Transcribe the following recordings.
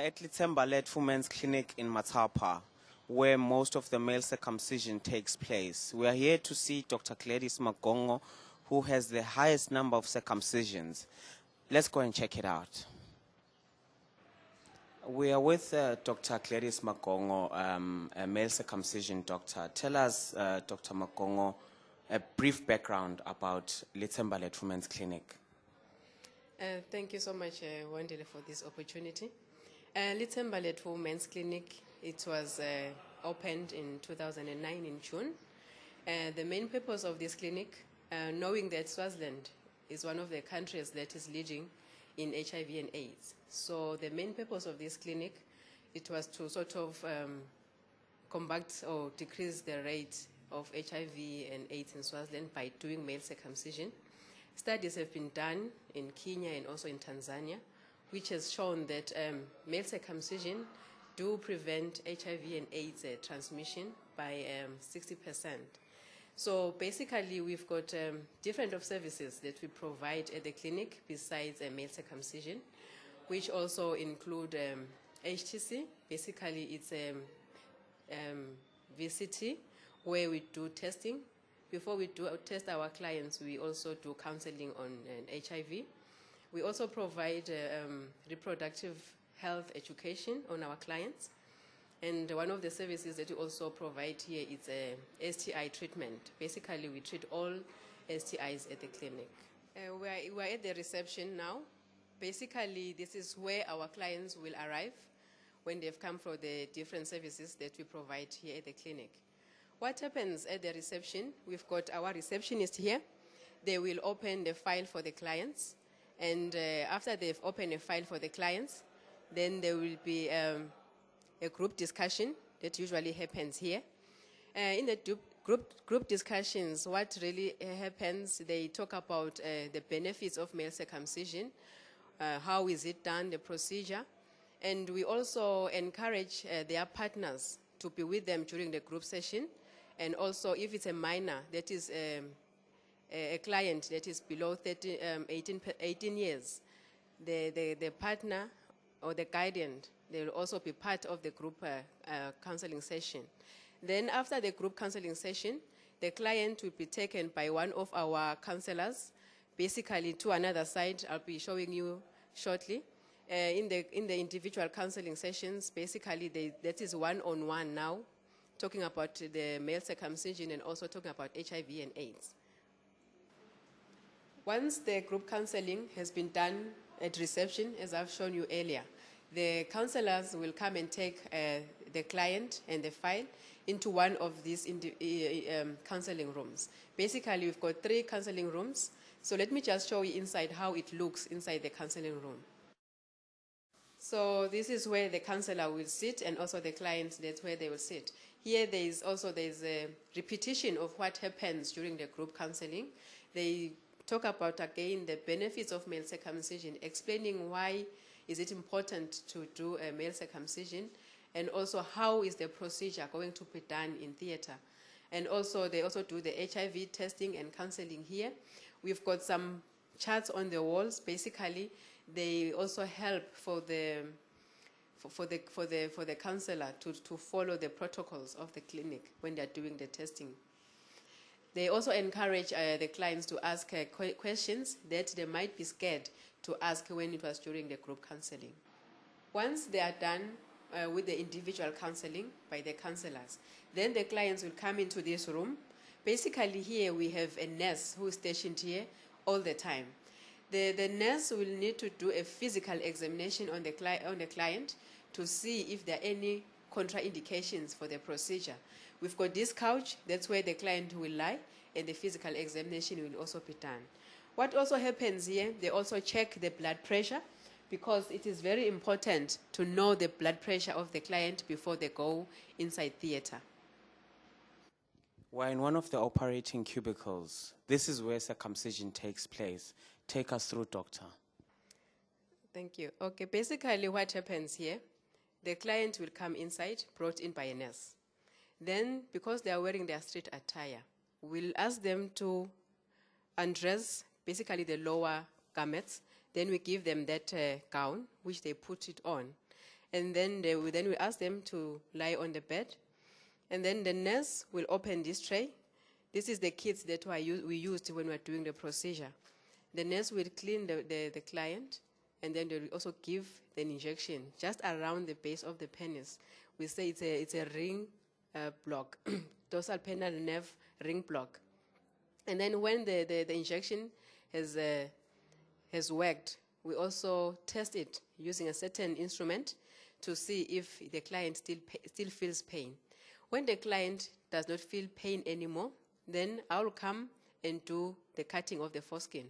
at Litsembalet Women's Clinic in Matapa, where most of the male circumcision takes place. We are here to see Dr. Gladys Magongo, who has the highest number of circumcisions. Let's go and check it out. We are with Dr. Gladys Magongo, a male circumcision doctor. Tell us, Dr. Magongo, a brief background about Litsembalet Women's Clinic. Thank you so much, Wandile, for this opportunity. Litsembalet Women's Clinic, it was opened in 2009 in June. The main purpose of this clinic, knowing that Swaziland is one of the countries that is leading in HIV and AIDS. So the main purpose of this clinic, it was to sort of combat or decrease the rate of HIV and AIDS in Swaziland by doing male circumcision. Studies have been done in Kenya and also in Tanzania, which has shown that male circumcision do prevent HIV and AIDS transmission by 60%. So basically, we've got different of services that we provide at the clinic besides male circumcision, which also include HTC. Basically, it's VCT, where we do testing. Before we do test our clients, we also do counseling on HIV. We also provide reproductive health education on our clients. And one of the services that we also provide here is STI treatment. Basically, we treat all STIs at the clinic. We're at the reception now. Basically, this is where our clients will arrive when they've come for the different services that we provide here at the clinic. What happens at the reception, we've got our receptionist here. They will open the file for the clients. And after they've opened a file for the clients, then there will be a group discussion that usually happens here. In the group discussions, what really happens, they talk about the benefits of male circumcision, how is it done, the procedure. And we also encourage their partners to be with them during the group session. And also, if it's a minor, that is a client that is below 18 years, the partner or the guardian, they will also be part of the group counseling session. Then after the group counseling session, the client will be taken by one of our counselors, basically to another side. I'll be showing you shortly. In the individual counseling sessions, basically that is one-on-one now, talking about the male circumcision and also talking about HIV and AIDS. Once the group counseling has been done at reception, as I've shown you earlier, the counselors will come and take the client and the file into one of these counseling rooms. Basically, we've got 3 counseling rooms. So let me just show you inside how it looks inside the counseling room. So this is where the counselor will sit, and also the clients, that's where they will sit. Here there's a repetition of what happens during the group counseling. They talk about, again, the benefits of male circumcision, explaining why is it important to do a male circumcision, and also how is the procedure going to be done in theater. And also they also do the HIV testing and counseling here. We've got some charts on the walls. Basically, they also help for the counselor to follow the protocols of the clinic when they're doing the testing. They also encourage the clients to ask questions that they might be scared to ask when it was during the group counseling. Once they are done with the individual counseling by the counselors, then the clients will come into this room. Basically, here we have a nurse who is stationed here all the time. The nurse will need to do a physical examination on the client to see if there are any contraindications for the procedure. We've got this couch, that's where the client will lie, and the physical examination will also be done. What also happens here, they also check the blood pressure, because it is very important to know the blood pressure of the client before they go inside theater. We're in one of the operating cubicles. This is where circumcision takes place. Take us through, doctor. Thank you. Okay, basically what happens here, the client will come inside, brought in by a nurse. Then, because they are wearing their street attire, we'll ask them to undress basically the lower garments. Then we give them that gown, which they put it on. And then we ask them to lie on the bed. And then the nurse will open this tray. This is the kits that we used when we were doing the procedure. The nurse will clean the client, and then they will also give the injection just around the base of the penis. We say it's a ring block, dorsal penile nerve ring block. And then when the injection has worked, we also test it using a certain instrument to see if the client still feels pain. When the client does not feel pain anymore, then I will come and do the cutting of the foreskin.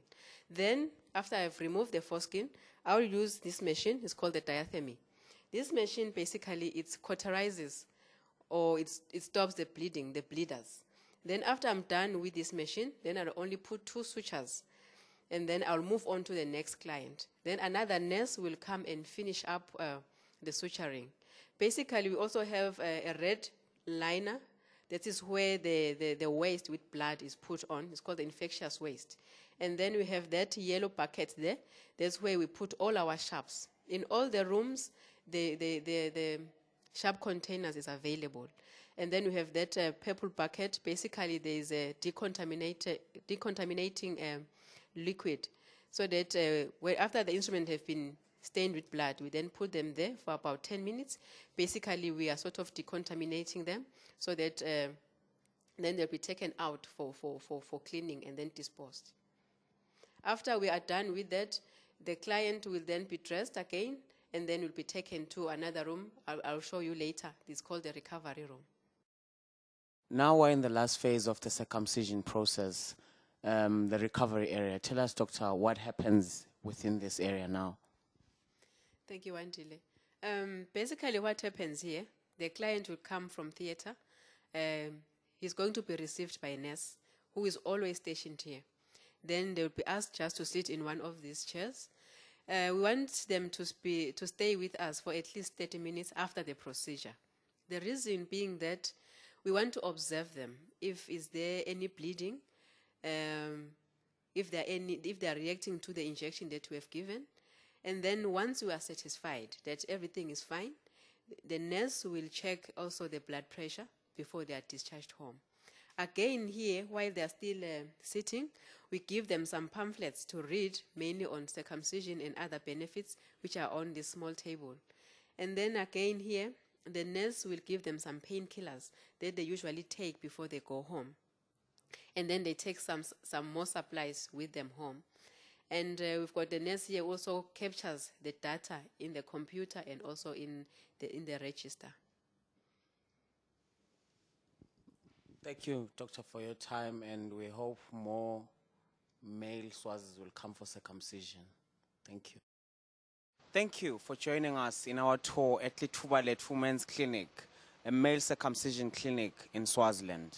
Then, after I've removed the foreskin, I will use this machine. It's called the diathermy. This machine basically it cauterizes, or it stops the bleeding, the bleeders. Then after I'm done with this machine, then I'll only put 2 sutures, and then I'll move on to the next client. Then another nurse will come and finish up the suturing. Basically, we also have a red liner. That is where the waste with blood is put on. It's called the infectious waste. And then we have that yellow bucket there. That's where we put all our sharps. In all the rooms, the sharp containers is available. And then we have that purple bucket. Basically, there is a decontaminating liquid. So that after the instrument have been stained with blood, we then put them there for about 10 minutes. Basically, we are sort of decontaminating them so that then they'll be taken out for cleaning and then disposed. After we are done with that, the client will then be dressed again and then will be taken to another room. I'll show you later. It's called the recovery room. Now we're in the last phase of the circumcision process, the recovery area. Tell us, doctor, what happens within this area now? Thank you, Wandile. Basically, what happens here, the client will come from theater. He's going to be received by a nurse who is always stationed here. Then they will be asked just to sit in one of these chairs. We want them to stay with us for at least 30 minutes after the procedure. The reason being that we want to observe them. Is there any bleeding? If they are reacting to the injection that we have given. And then once we are satisfied that everything is fine, the nurse will check also the blood pressure before they are discharged home. Again here, while they are still sitting, we give them some pamphlets to read, mainly on circumcision and other benefits, which are on this small table. And then again here, the nurse will give them some painkillers that they usually take before they go home. And then they take some more supplies with them home. And we've got the nurse here also captures the data in the computer and also in the register. Thank you, doctor, for your time, and we hope more male Swazis will come for circumcision. Thank you. Thank you for joining us in our tour at Lithubalet Women's Clinic, a male circumcision clinic in Swaziland.